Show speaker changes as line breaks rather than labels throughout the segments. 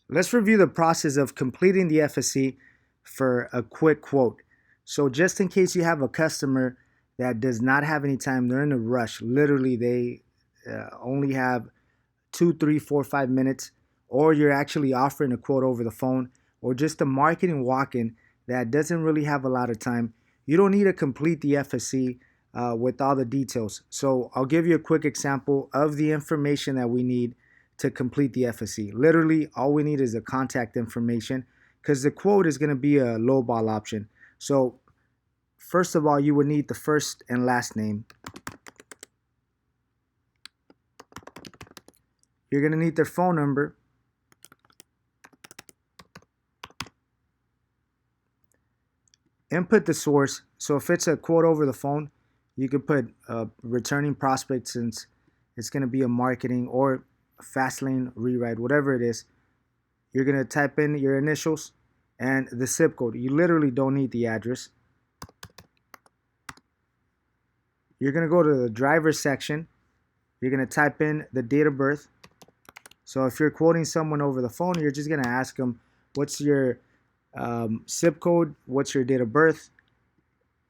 Let's review the process of completing the FSC for a quick quote. So just in case you have a customer that does not have any time, they're in a rush. Literally, they only have 2, 3, 4, 5 minutes, or you're actually offering a quote over the phone, or just a marketing walk-in that doesn't really have a lot of time. You don't need to complete the FSC with all the details. So I'll give you a quick example of the information that we need to complete the FSC. Literally, all we need is the contact information because the quote is going to be a lowball option. So first of all, you would need the first and last name. You're going to need their phone number. Input the source. So if it's a quote over the phone, you could put returning prospect since it's going to be a marketing or fast lane rewrite, whatever it is. You're going to type in your initials and the zip code. You literally don't need the address. You're going to go to the driver section. You're going to type in the date of birth. So if you're quoting someone over the phone, you're just going to ask them, what's your zip code, what's your date of birth.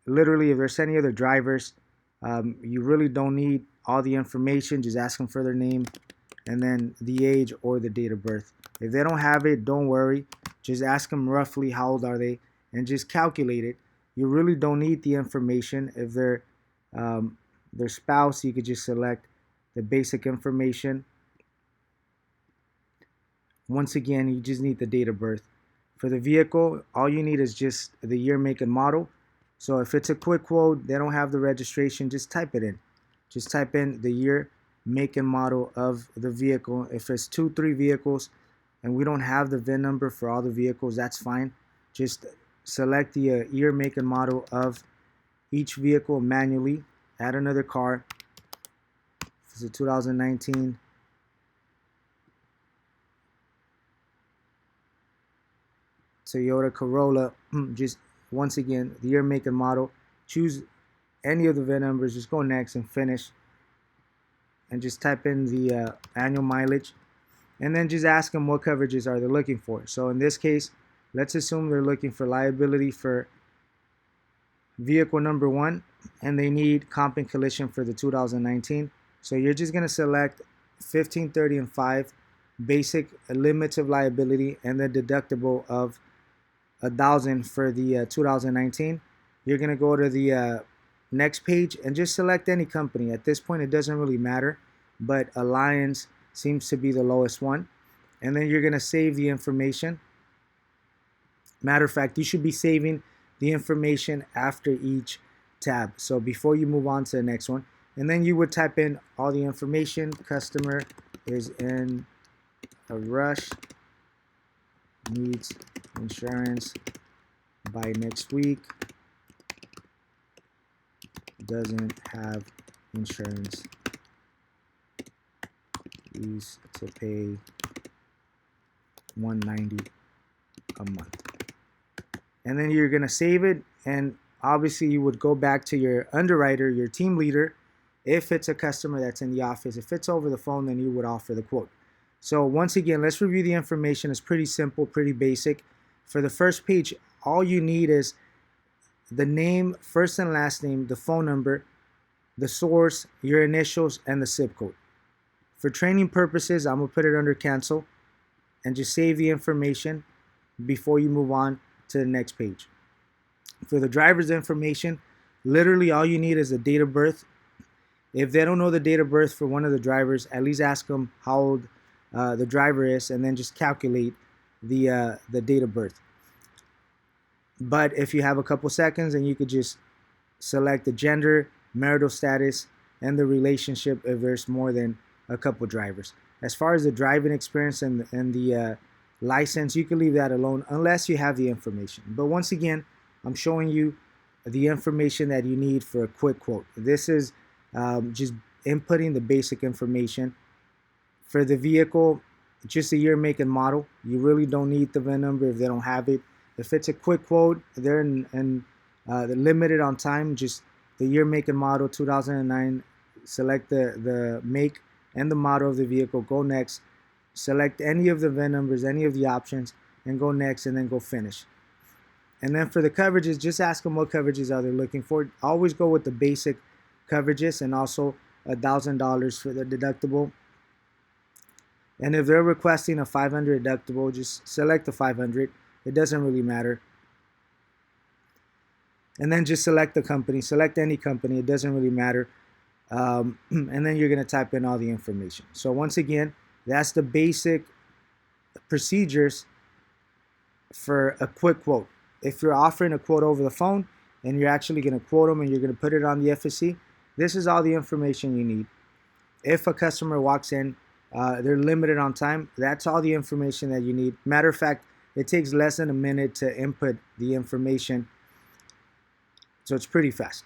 Literally, if there's any other drivers, you really don't need all the information. Just ask them for their name and then the age or the date of birth. If they don't have it, don't worry. Just ask them roughly how old are they and just calculate it. You really don't need the information. If they're their spouse, you could just select the basic information. Once again, you just need the date of birth. For the vehicle, all you need is just the year, make, and model. So if it's a quick quote, they don't have the registration, just type it in. Just type in the year, make, and model of the vehicle. If it's 2, 3 vehicles and we don't have the VIN number for all the vehicles, that's fine. Just select the year, make, and model of each vehicle manually. Add another car. If it's a 2019 Toyota Corolla, just once again, the year, make, and model. Choose any of the VIN numbers, just go next and finish. And just type in the annual mileage. And then just ask them what coverages are they looking for. So in this case, let's assume they're looking for liability for vehicle number 1, and they need comp and collision for the 2019. So you're just going to select 15, 30, and 5, basic limits of liability, and the deductible of 1,000 for the 2019. You're going to go to the next page and just select any company. At this point, it doesn't really matter, but Alliance seems to be the lowest one. And then you're going to save the information. Matter of fact, you should be saving the information after each tab. So before you move on to the next one, and then you would type in all the information. Customer is in a rush, needs insurance by next week, doesn't have insurance, needs to pay $190 a month. And then you're going to save it, and obviously you would go back to your underwriter, your team leader. If it's a customer that's in the office, if it's over the phone, then you would offer the quote. So once again, let's review the information. It's pretty simple, pretty basic. For the first page, all you need is the name, first and last name, the phone number, the source, your initials, and the zip code. For training purposes, I'm going to put it under cancel and just save the information before you move on to the next page. For the driver's information, literally all you need is the date of birth. If they don't know the date of birth for one of the drivers, at least ask them how old the driver is, and then just calculate the date of birth. But if you have a couple seconds, and you could just select the gender, marital status, and the relationship if there's more than a couple drivers. As far as the driving experience and the license, you can leave that alone unless you have the information. But once again, I'm showing you the information that you need for a quick quote. This is just inputting the basic information. For the vehicle, just the year, make, and model. You really don't need the VIN number if they don't have it. If it's a quick quote, they're they're limited on time. Just the year, make, and model, 2009. Select the make and the model of the vehicle. Go next. select any of the VIN numbers, any of the options, and go next, and then go finish. And then for the coverages, just ask them what coverages are they looking for. Always go with the basic coverages, and also $1,000 for the deductible. And if they're requesting a 500 deductible, just select the 500. It doesn't really matter. And then just select the company. Select any company. It doesn't really matter. And then you're going to type in all the information. So once again, that's the basic procedures for a quick quote. If you're offering a quote over the phone and you're actually going to quote them and you're going to put it on the FSC, this is all the information you need. If a customer walks in, they're limited on time, that's all the information that you need. Matter of fact, it takes less than a minute to input the information, so it's pretty fast.